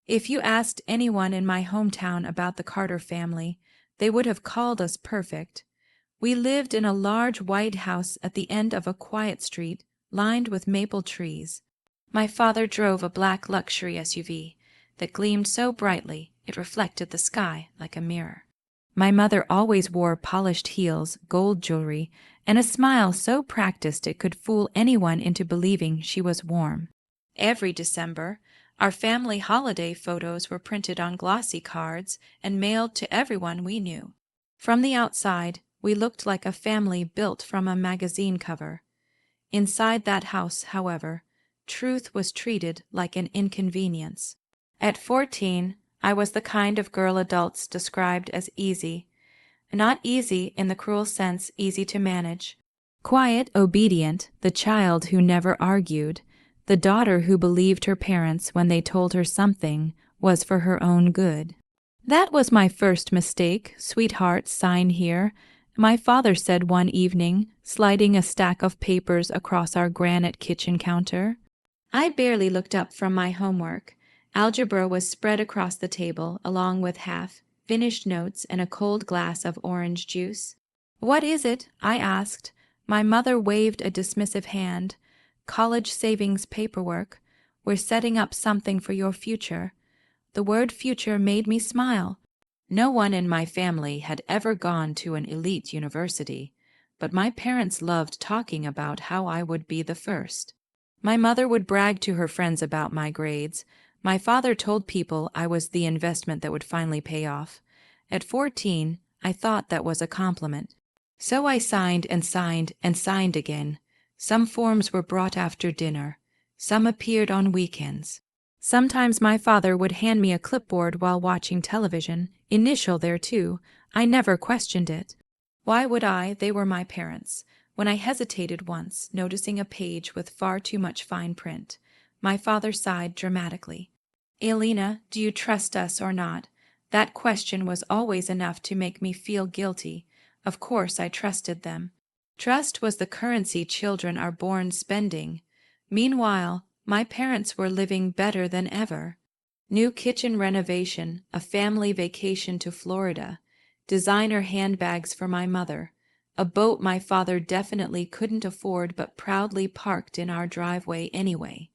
If you asked anyone in my hometown about the Carter family, they would have called us perfect. We lived in a large white house at the end of a quiet street lined with maple trees. My father drove a black luxury SUV that gleamed so brightly it reflected the sky like a mirror. My mother always wore polished heels, gold jewelry, and a smile so practiced it could fool anyone into believing she was warm. Every December, our family holiday photos were printed on glossy cards and mailed to everyone we knew. From the outside, we looked like a family built from a magazine cover. Inside that house, however, truth was treated like an inconvenience. At 14, I was the kind of girl adults described as easy. Not easy in the cruel sense easy to manage. Quiet, obedient, the child who never argued, the daughter who believed her parents when they told her something was for her own good. That was my first mistake, sweetheart, sign here, my father said one evening, sliding a stack of papers across our granite kitchen counter. I barely looked up from my homework. Algebra was spread across the table, along with half-finished notes and a cold glass of orange juice. "What is it?" I asked. My mother waved a dismissive hand. "College savings paperwork. We're setting up something for your future." The word future made me smile. No one in my family had ever gone to an elite university, but my parents loved talking about how I would be the first. My mother would brag to her friends about my grades. My father told people I was the investment that would finally pay off. At 14, I thought that was a compliment. So I signed and signed and signed again. Some forms were brought after dinner. Some appeared on weekends. Sometimes my father would hand me a clipboard while watching television, initial there too. I never questioned it. Why would I? They were my parents. When I hesitated once, noticing a page with far too much fine print, my father sighed dramatically. "Elena, do you trust us or not?" That question was always enough to make me feel guilty. Of course I trusted them. Trust was the currency children are born spending. Meanwhile, my parents were living better than ever. New kitchen renovation, a family vacation to Florida, designer handbags for my mother, a boat my father definitely couldn't afford but proudly parked in our driveway anyway.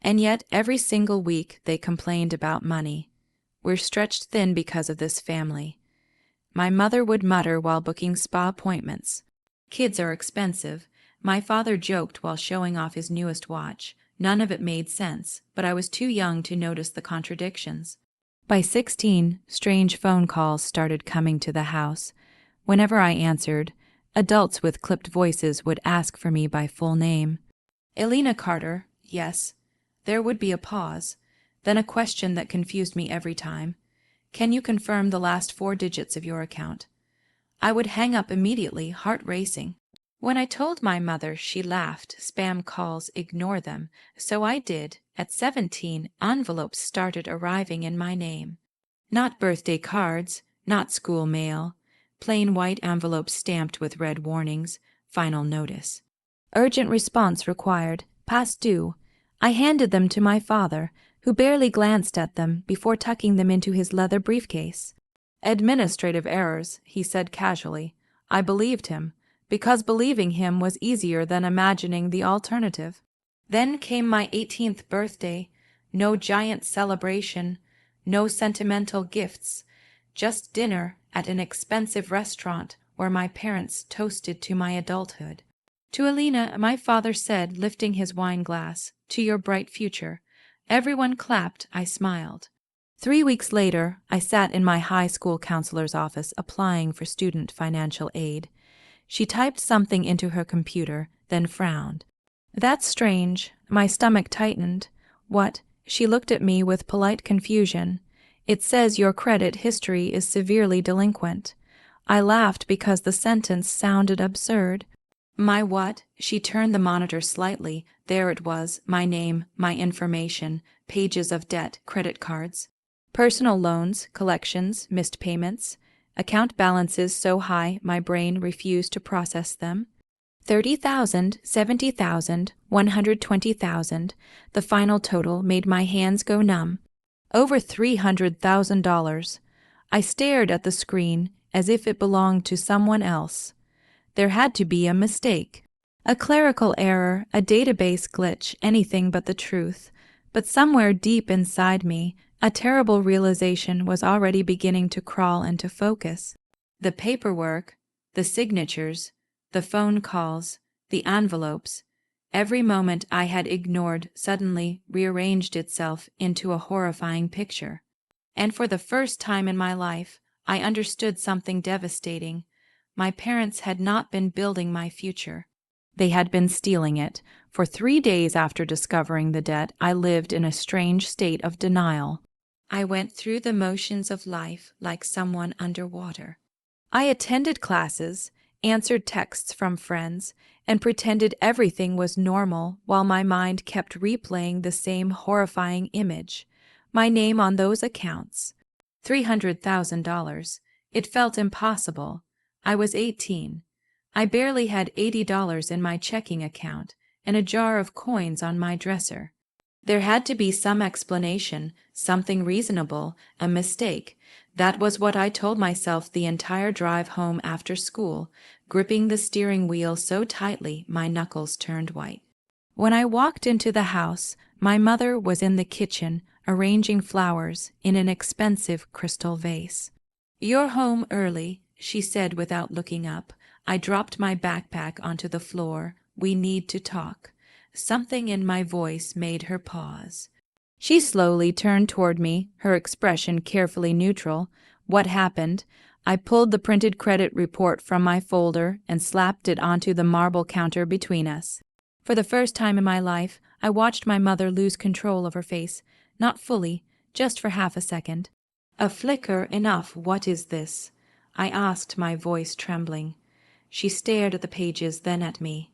And yet every single week they complained about money. "We're stretched thin because of this family." My mother would mutter while booking spa appointments. "Kids are expensive." My father joked while showing off his newest watch. None of it made sense, but I was too young to notice the contradictions. By 16, strange phone calls started coming to the house. Whenever I answered, adults with clipped voices would ask for me by full name. "Elena Carter?" "Yes." There would be a pause, then a question that confused me every time. "Can you confirm the last 4 digits of your account?" I would hang up immediately, heart racing. When I told my mother, she laughed. "Spam calls, ignore them." So I did. At 17, envelopes started arriving in my name. Not birthday cards, not school mail. Plain white envelopes stamped with red warnings. Final notice. Urgent response required. Past due. I handed them to my father, who barely glanced at them before tucking them into his leather briefcase. "Administrative errors," he said casually. I believed him, because believing him was easier than imagining the alternative. Then came my 18th birthday. No giant celebration, no sentimental gifts, just dinner at an expensive restaurant where my parents toasted to my adulthood. "To Elena," my father said, lifting his wine glass, "to your bright future." Everyone clapped. I smiled. 3 weeks later, I sat in my high school counselor's office applying for student financial aid. She typed something into her computer, then frowned. "That's strange." My stomach tightened. "What?" She looked at me with polite confusion. "It says your credit history is severely delinquent." I laughed because the sentence sounded absurd. "My what?" She turned the monitor slightly. There it was, my name, my information, pages of debt, credit cards. Personal loans, collections, missed payments. Account balances so high my brain refused to process them. 30,000, 70,000, 120,000. The final total made my hands go numb. Over $300,000. I stared at the screen as if it belonged to someone else. There had to be a mistake. A clerical error, a database glitch, anything but the truth. But somewhere deep inside me, a terrible realization was already beginning to crawl into focus. The paperwork, the signatures, the phone calls, the envelopes, every moment I had ignored suddenly rearranged itself into a horrifying picture. And for the first time in my life, I understood something devastating. My parents had not been building my future. They had been stealing it. For 3 days after discovering the debt, I lived in a strange state of denial. I went through the motions of life like someone underwater. I attended classes, answered texts from friends, and pretended everything was normal while my mind kept replaying the same horrifying image. My name on those accounts. $300,000. It felt impossible. I was 18. I barely had $80 in my checking account and a jar of coins on my dresser. There had to be some explanation, something reasonable, a mistake. That was what I told myself the entire drive home after school, gripping the steering wheel so tightly my knuckles turned white. When I walked into the house, my mother was in the kitchen, arranging flowers in an expensive crystal vase. "You're home early," she said without looking up. I dropped my backpack onto the floor. "We need to talk." Something in my voice made her pause. She slowly turned toward me, her expression carefully neutral. "What happened?" I pulled the printed credit report from my folder and slapped it onto the marble counter between us. For the first time in my life, I watched my mother lose control of her face. Not fully, just for half a second. "A flicker enough. What is this?" I asked, my voice trembling. She stared at the pages, then at me.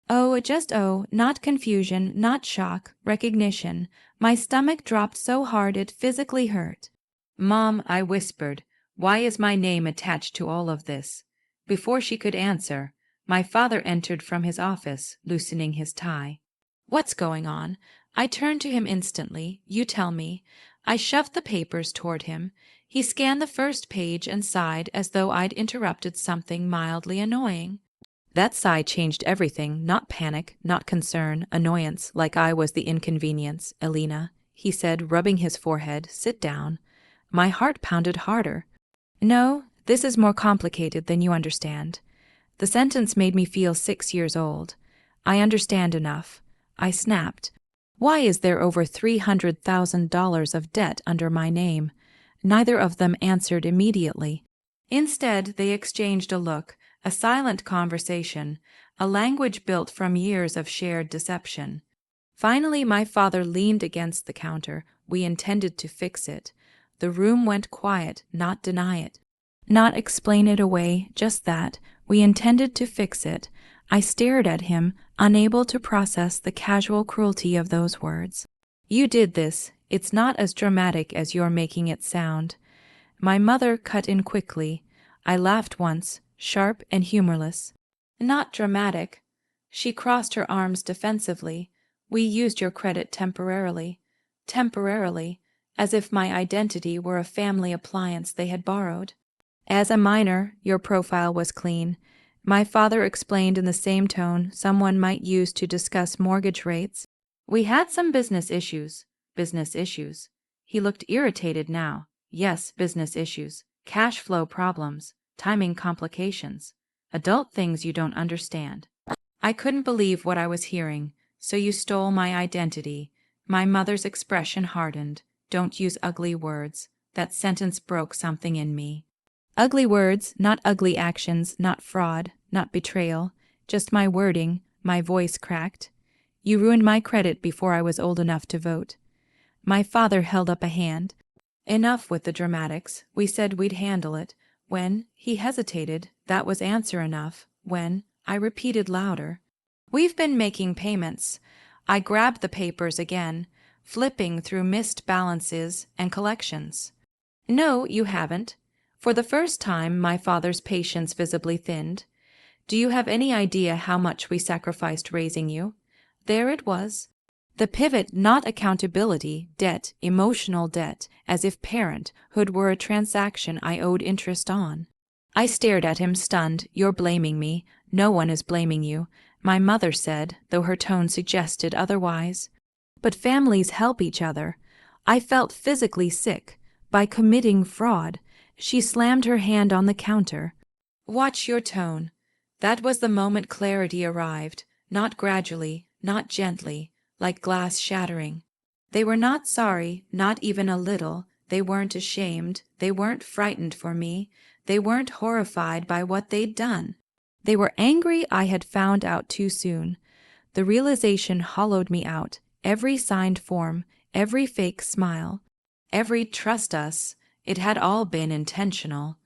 Not confusion, not shock, recognition. My stomach dropped so hard it physically hurt. "Mom," I whispered, "why is my name attached to all of this?" Before she could answer, my father entered from his office, loosening his tie. "What's going on?" I turned to him instantly. "You tell me." I shoved the papers toward him. He scanned the first page and sighed as though I'd interrupted something mildly annoying. That sigh changed everything, not panic, not concern, annoyance, like I was the inconvenience. "Elena," he said, rubbing his forehead, "sit down." My heart pounded harder. "No, this is more complicated than you understand." The sentence made me feel 6 years old. "I understand enough." I snapped. "Why is there over $300,000 of debt under my name?" Neither of them answered immediately. Instead, they exchanged a look, a silent conversation, a language built from years of shared deception. Finally, my father leaned against the counter. "We intended to fix it." The room went quiet, not deny it, not explain it away, just that. "We intended to fix it." I stared at him, unable to process the casual cruelty of those words. "You did this. It's not as dramatic as you're making it sound." My mother cut in quickly. I laughed once, sharp and humorless. "Not dramatic." She crossed her arms defensively. "We used your credit temporarily." Temporarily, as if my identity were a family appliance they had borrowed. "As a minor, your profile was clean." My father explained in the same tone someone might use to discuss mortgage rates. "We had some business issues." Business issues. He looked irritated now. "Yes, business issues. Cash flow problems. Timing complications. Adult things you don't understand." I couldn't believe what I was hearing. "So you stole my identity." My mother's expression hardened. "Don't use ugly words." That sentence broke something in me. Ugly words, not ugly actions, not fraud, not betrayal, just my wording. My voice cracked. "You ruined my credit before I was old enough to vote." My father held up a hand. "Enough with the dramatics. We said we'd handle it." When he hesitated, that was answer enough. When I repeated louder, "We've been making payments." I grabbed the papers again, flipping through missed balances and collections. "No, you haven't." For the first time, my father's patience visibly thinned. "Do you have any idea how much we sacrificed raising you?" There it was. The pivot, not accountability, debt, emotional debt, as if parenthood were a transaction I owed interest on. I stared at him, stunned. "You're blaming me. No one is blaming you," my mother said, though her tone suggested otherwise. "But families help each other." I felt physically sick. By committing fraud. She slammed her hand on the counter. "Watch your tone." That was the moment clarity arrived, not gradually, not gently, like glass shattering. They were not sorry, not even a little. They weren't ashamed. They weren't frightened for me. They weren't horrified by what they'd done. They were angry I had found out too soon. The realization hollowed me out. Every signed form, every fake smile, every "trust us," it had all been intentional.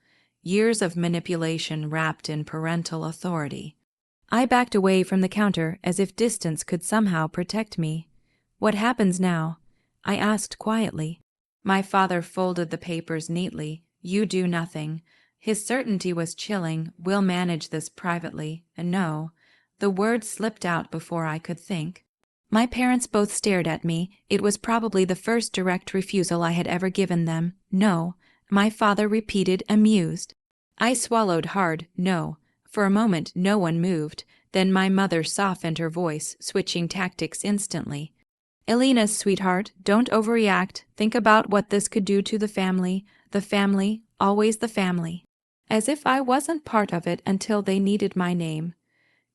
Years of manipulation wrapped in parental authority. I backed away from the counter as if distance could somehow protect me. "What happens now?" I asked quietly. My father folded the papers neatly. "You do nothing." His certainty was chilling. "We'll manage this privately." And no, the words slipped out before I could think. My parents both stared at me. It was probably the first direct refusal I had ever given them. "No." My father repeated, amused. I swallowed hard. "No." For a moment no one moved. Then my mother softened her voice, switching tactics instantly. "Elena, sweetheart, don't overreact. Think about what this could do to the family. The family, always the family." As if I wasn't part of it until they needed my name.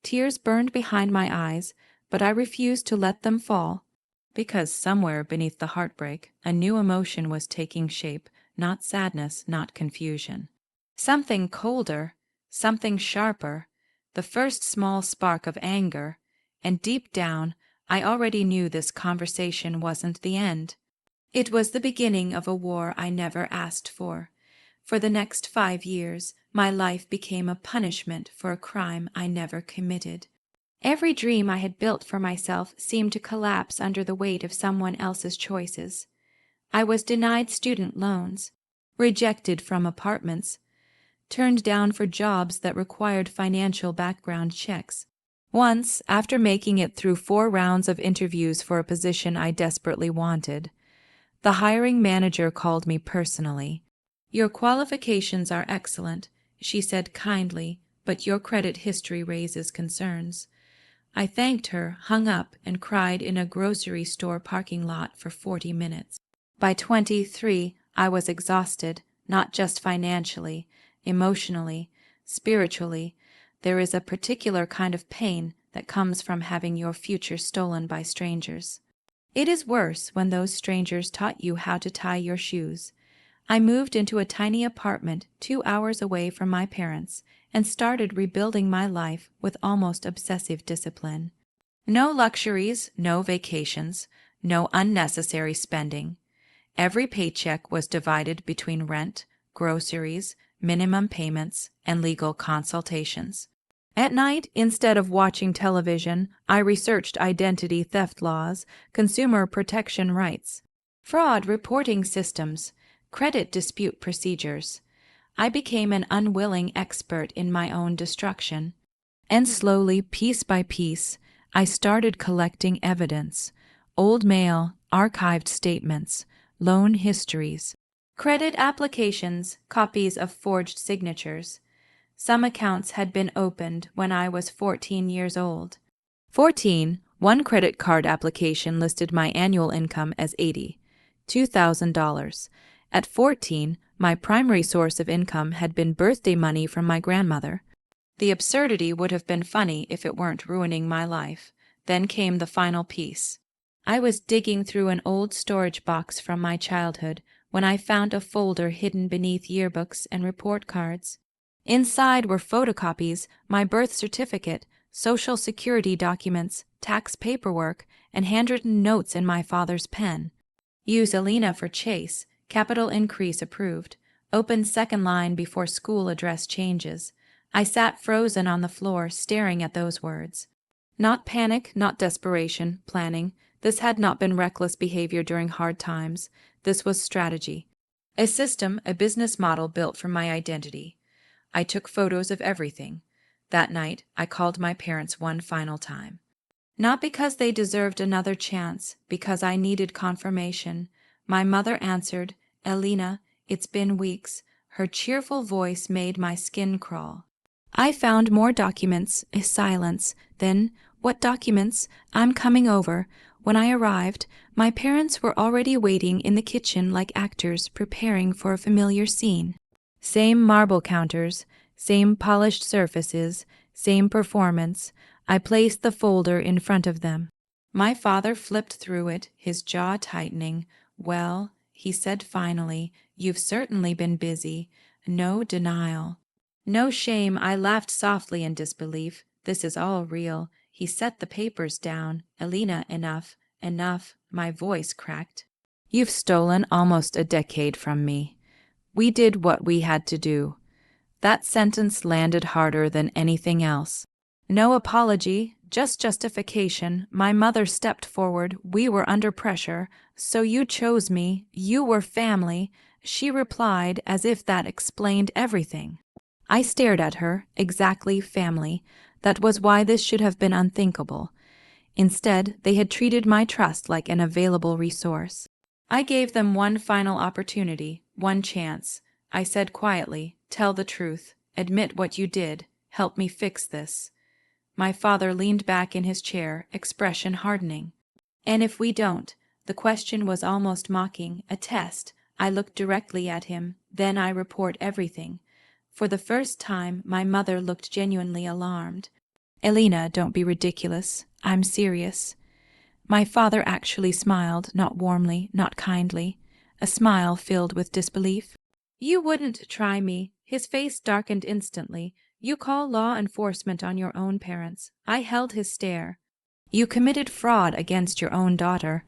Tears burned behind my eyes, but I refused to let them fall. Because somewhere beneath the heartbreak, a new emotion was taking shape, not sadness, not confusion. Something colder, something sharper, the first small spark of anger, and deep down, I already knew this conversation wasn't the end. It was the beginning of a war I never asked for. For the next 5 years, my life became a punishment for a crime I never committed. Every dream I had built for myself seemed to collapse under the weight of someone else's choices. I was denied student loans, rejected from apartments, turned down for jobs that required financial background checks. Once, after making it through 4 rounds of interviews for a position I desperately wanted, the hiring manager called me personally. "Your qualifications are excellent," she said kindly, "but your credit history raises concerns." I thanked her, hung up, and cried in a grocery store parking lot for 40 minutes. By 23, I was exhausted, not just financially, emotionally, spiritually. There is a particular kind of pain that comes from having your future stolen by strangers. It is worse when those strangers taught you how to tie your shoes. I moved into a tiny apartment 2 hours away from my parents and started rebuilding my life with almost obsessive discipline. No luxuries, no vacations, no unnecessary spending. Every paycheck was divided between rent, groceries, minimum payments, and legal consultations. At night, instead of watching television, I researched identity theft laws, consumer protection rights, fraud reporting systems, credit dispute procedures. I became an unwilling expert in my own destruction. And slowly, piece by piece, I started collecting evidence: old mail, archived statements, loan histories, credit applications, copies of forged signatures. Some accounts had been opened when I was 14 years old. 14, one credit card application listed my annual income as $2,000. At 14, my primary source of income had been birthday money from my grandmother. The absurdity would have been funny if it weren't ruining my life. Then came the final piece. I was digging through an old storage box from my childhood when I found a folder hidden beneath yearbooks and report cards. Inside were photocopies, my birth certificate, social security documents, tax paperwork, and handwritten notes in my father's pen. Use Elena for Chase, capital increase approved. Open second line before school address changes. I sat frozen on the floor, staring at those words. Not panic, not desperation, planning. This had not been reckless behavior during hard times. This was strategy. A system, a business model built from my identity. I took photos of everything. That night, I called my parents one final time. Not because they deserved another chance, because I needed confirmation. My mother answered, "Elena, it's been weeks." Her cheerful voice made my skin crawl. "I found more documents," a silence. Then, "What documents? I'm coming over." When I arrived, my parents were already waiting in the kitchen like actors preparing for a familiar scene. Same marble counters, same polished surfaces, same performance. I placed the folder in front of them. My father flipped through it, his jaw tightening. "Well," he said finally, "you've certainly been busy." No denial. No shame. I laughed softly in disbelief. "This is all real." He set the papers down. "Elena, enough, enough." My voice cracked. "You've stolen almost a decade from me. We did what we had to do." That sentence landed harder than anything else. No apology, just justification. My mother stepped forward. "We were under pressure. So you chose me. You were family." She replied as if that explained everything. I stared at her. Exactly, family. That was why this should have been unthinkable. Instead, they had treated my trust like an available resource. I gave them one final opportunity, one chance. I said quietly, "Tell the truth. Admit what you did. Help me fix this." My father leaned back in his chair, expression hardening. "And if we don't?" The question was almost mocking, a test. I looked directly at him. "Then I report everything." For the first time, my mother looked genuinely alarmed. "Elena, don't be ridiculous. I'm serious." My father actually smiled, not warmly, not kindly. A smile filled with disbelief. "You wouldn't try me." His face darkened instantly. "You call law enforcement on your own parents." I held his stare. "You committed fraud against your own daughter."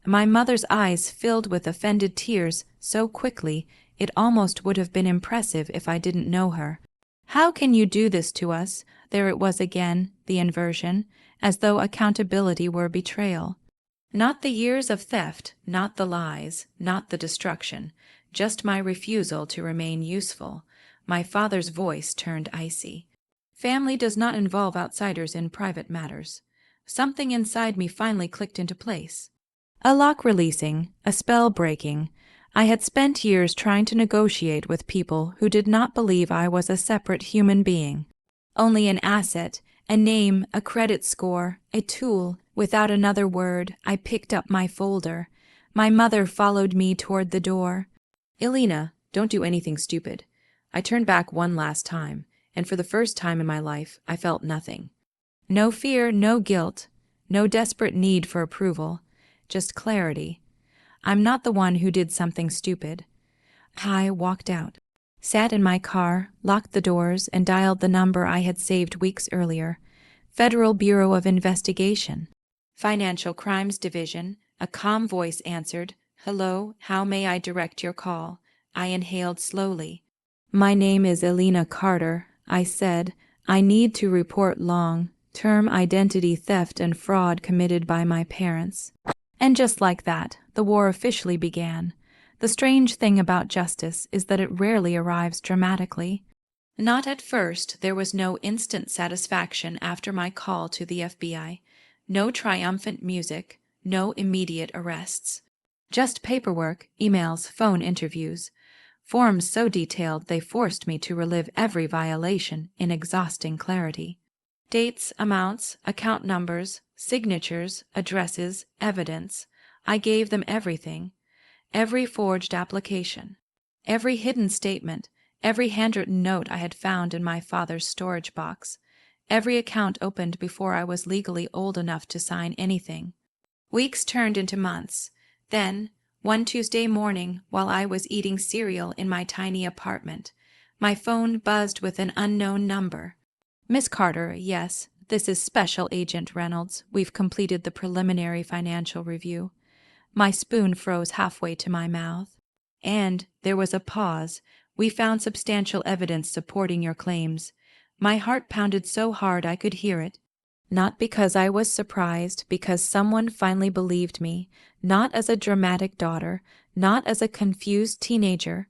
My mother's eyes filled with offended tears so quickly it almost would have been impressive if I didn't know her. "How can you do this to us?" There it was again, the inversion, as though accountability were betrayal. Not the years of theft, not the lies, not the destruction, just my refusal to remain useful. My father's voice turned icy. "Family does not involve outsiders in private matters." Something inside me finally clicked into place. A lock releasing, a spell breaking. I had spent years trying to negotiate with people who did not believe I was a separate human being. Only an asset, a name, a credit score, a tool. Without another word, I picked up my folder. My mother followed me toward the door. "Elena, don't do anything stupid." I turned back one last time, and for the first time in my life, I felt nothing. No fear, no guilt, no desperate need for approval, just clarity. I'm not the one who did something stupid. I walked out, sat in my car, locked the doors, and dialed the number I had saved weeks earlier. Federal Bureau of Investigation. Financial Crimes Division. A calm voice answered. "Hello, how may I direct your call?" I inhaled slowly. "My name is Elena Carter," I said. "I need to report long-term identity theft and fraud committed by my parents." And just like that, the war officially began. The strange thing about justice is that it rarely arrives dramatically. Not at first. There was no instant satisfaction after my call to the FBI. No triumphant music, no immediate arrests. Just paperwork, emails, phone interviews. Forms so detailed they forced me to relive every violation in exhausting clarity. Dates, amounts, account numbers, signatures, addresses, evidence. I gave them everything. Every forged application. Every hidden statement. Every handwritten note I had found in my father's storage box. Every account opened before I was legally old enough to sign anything. Weeks turned into months. Then, one Tuesday morning, while I was eating cereal in my tiny apartment, my phone buzzed with an unknown number. "Miss Carter, yes, this is Special Agent Reynolds. We've completed the preliminary financial review." My spoon froze halfway to my mouth. "And there was a pause. We found substantial evidence supporting your claims." My heart pounded so hard I could hear it. Not because I was surprised, because someone finally believed me, not as a dramatic daughter, not as a confused teenager,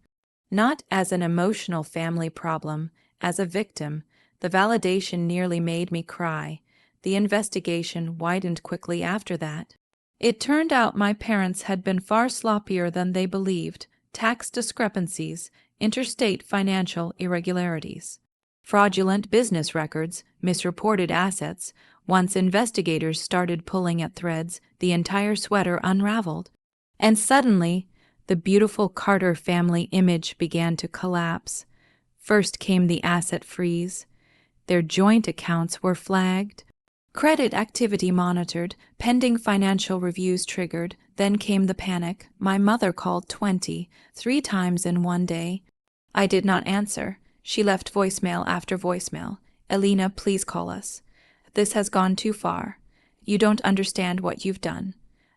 not as an emotional family problem, as a victim. The validation nearly made me cry. The investigation widened quickly after that. It turned out my parents had been far sloppier than they believed: tax discrepancies, interstate financial irregularities, fraudulent business records, misreported assets. Once investigators started pulling at threads, the entire sweater unraveled. And suddenly, the beautiful Carter family image began to collapse. First came the asset freeze. Their joint accounts were flagged, credit activity monitored, pending financial reviews triggered. Then came the panic. My mother called 23 times in one day. I did not answer. She left voicemail after voicemail. Elena, please call us. This has gone too far. You don't understand what you've done.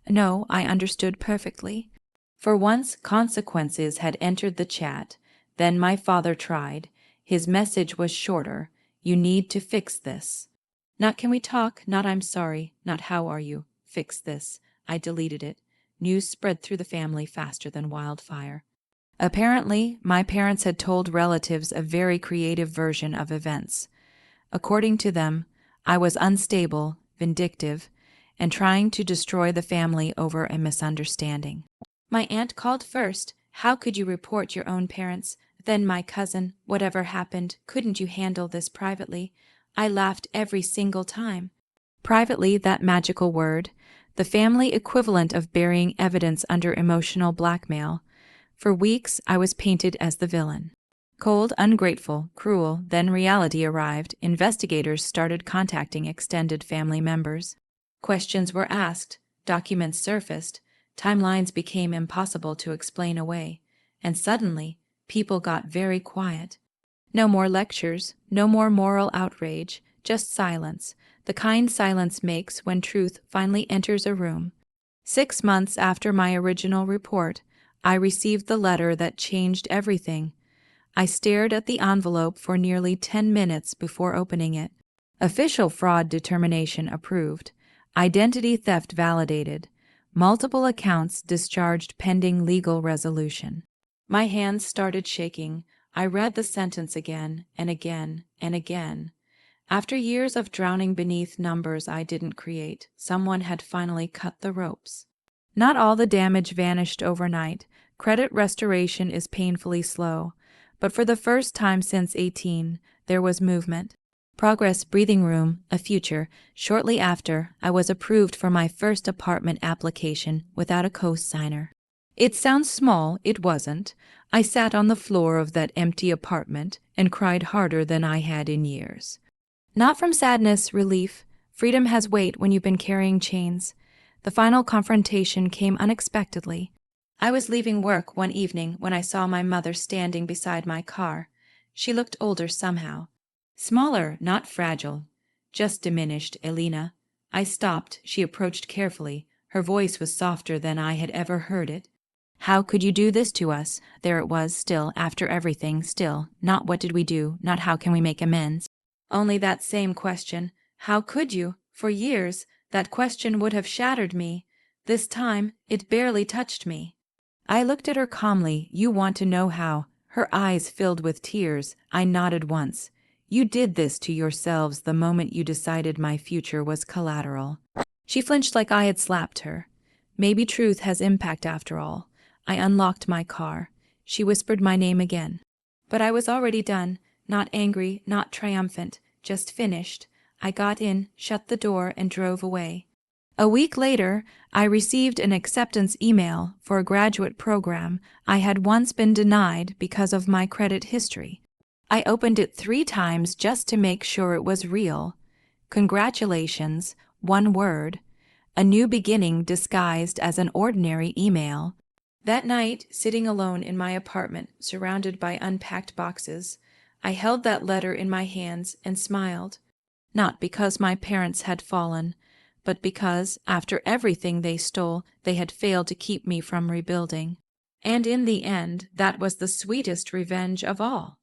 No, I understood perfectly. For once, consequences had entered the chat. Then my father tried. His message was shorter. You need to fix this. Not can we talk, not I'm sorry, not how are you. Fix this. I deleted it. News spread through the family faster than wildfire. Apparently, my parents had told relatives a very creative version of events. According to them, I was unstable, vindictive, and trying to destroy the family over a misunderstanding. My aunt called first. How could you report your own parents? Then my cousin. Whatever happened, couldn't you handle this privately? I laughed every single time. Privately, that magical word, the family equivalent of burying evidence under emotional blackmail. For weeks, I was painted as the villain. Cold, ungrateful, cruel. Then reality arrived. Investigators started contacting extended family members. Questions were asked. Documents surfaced. Timelines became impossible to explain away. And suddenly, people got very quiet. No more lectures, no more moral outrage, just silence, the kind silence makes when truth finally enters a room. 6 months after my original report, I received the letter that changed everything. I stared at the envelope for nearly 10 minutes before opening it. Official fraud determination approved. Identity theft validated. Multiple accounts discharged pending legal resolution. My hands started shaking. I read the sentence again and again and again. After years of drowning beneath numbers I didn't create, someone had finally cut the ropes. Not all the damage vanished overnight. Credit restoration is painfully slow. But for the first time since 18, there was movement. Progress, breathing room, a future. Shortly after, I was approved for my first apartment application without a co-signer. It sounds small, it wasn't. I sat on the floor of that empty apartment and cried harder than I had in years. Not from sadness, relief. Freedom has weight when you've been carrying chains. The final confrontation came unexpectedly. I was leaving work one evening when I saw my mother standing beside my car. She looked older somehow. Smaller, not fragile. Just diminished, Elena. I stopped. She approached carefully. Her voice was softer than I had ever heard it. How could you do this to us? There it was, still, after everything, still. Not what did we do, not how can we make amends. Only that same question. How could you? For years, that question would have shattered me. This time, it barely touched me. I looked at her calmly. You want to know how? Her eyes filled with tears. I nodded once. You did this to yourselves the moment you decided my future was collateral. She flinched like I had slapped her. Maybe truth has impact after all. I unlocked my car. She whispered my name again. But I was already done, not angry, not triumphant, just finished. I got in, shut the door, and drove away. A week later, I received an acceptance email for a graduate program I had once been denied because of my credit history. I opened it 3 times just to make sure it was real. Congratulations, one word. A new beginning disguised as an ordinary email. That night, sitting alone in my apartment, surrounded by unpacked boxes, I held that letter in my hands and smiled. Not because my parents had fallen, but because, after everything they stole, they had failed to keep me from rebuilding. And in the end, that was the sweetest revenge of all.